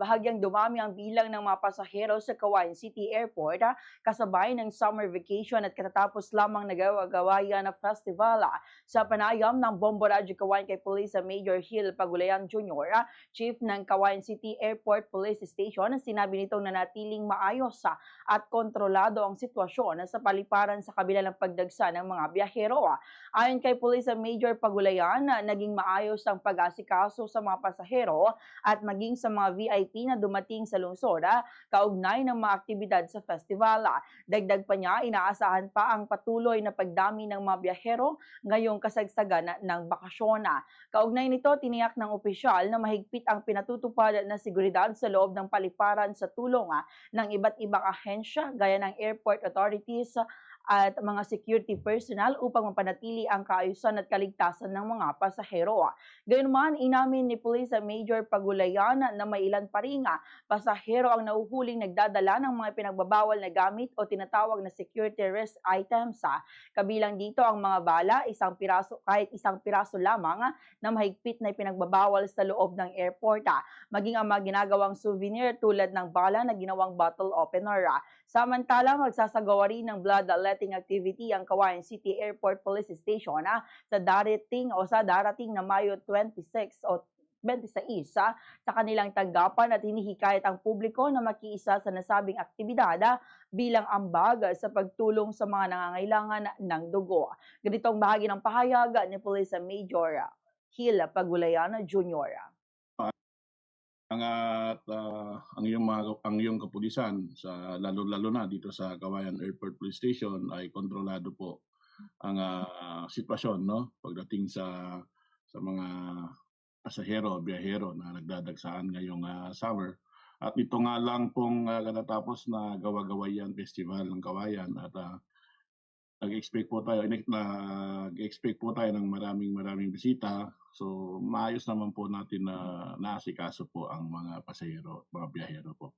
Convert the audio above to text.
bahagyang dumami ang bilang ng mga pasahero sa Cagayan City Airport kasabay ng summer vacation at katatapos lamang nagawa-gawayan na festival. Sa panayam ng Bombo Radyo Cagayan kay Police Major Hill Pagulayan Jr., Chief ng Cagayan City Airport Police Station, sinabi nitong nanatiling maayos at kontrolado ang sitwasyon sa paliparan sa kabila ng pagdagsa ng mga biyahero. Ayon kay Police Major Pagulayan, naging maayos ang pag-asikaso sa mga pasahero at maging sa mga VIP na dumating sa lungsod kaugnay ng mga aktibidad sa festival. Dagdag pa niya, inaasahan pa ang patuloy na pagdami ng mga biyahero ngayong kasagsagan ng bakasyon. Kaugnay nito, tiniyak ng opisyal na mahigpit ang pinatutupad na seguridad sa loob ng paliparan sa tulong ng iba't ibang ahensya gaya ng airport authorities at mga security personnel upang mapanatili ang kaayusan at kaligtasan ng mga pasahero. Gayunman, inamin ni Police Major Pagulayan na may ilan pa ring pasahero ang nahuhuling nagdadala ng mga pinagbabawal na gamit o tinatawag na security risk items. Kabilang dito ang mga bala, kahit isang piraso lamang na mahigpit na pinagbabawal sa loob ng airport, maging ang mga ginagawang souvenir tulad ng bala na ginawang bottle opener. Samantala, magsasagawa rin ng bloodletting activity ang Cagayan City Airport Police Station sa darating na Mayo 26 o 26 sa kanilang tanggapan at hinihikayat ang publiko na makiisa sa nasabing aktibidad bilang ambag sa pagtulong sa mga nangangailangan ng dugo. Ganitong bahagi ng pahayag ni Police Major Hill Pagulayan Jr. Ang iyong kapulisan sa lalo-lalo na dito sa Cagayan Airport Police Station ay kontrolado po ang sitwasyon, no, pagdating sa mga pasahero, biyahero na nagdadagsaan ngayong summer. At ito nga lang pong katatapos na gawa-gawayan festival ng Cagayan at nag-expect po tayo ng maraming bisita. So maayos naman po natin na naasikaso po ang mga pasahero, mga biyahero po.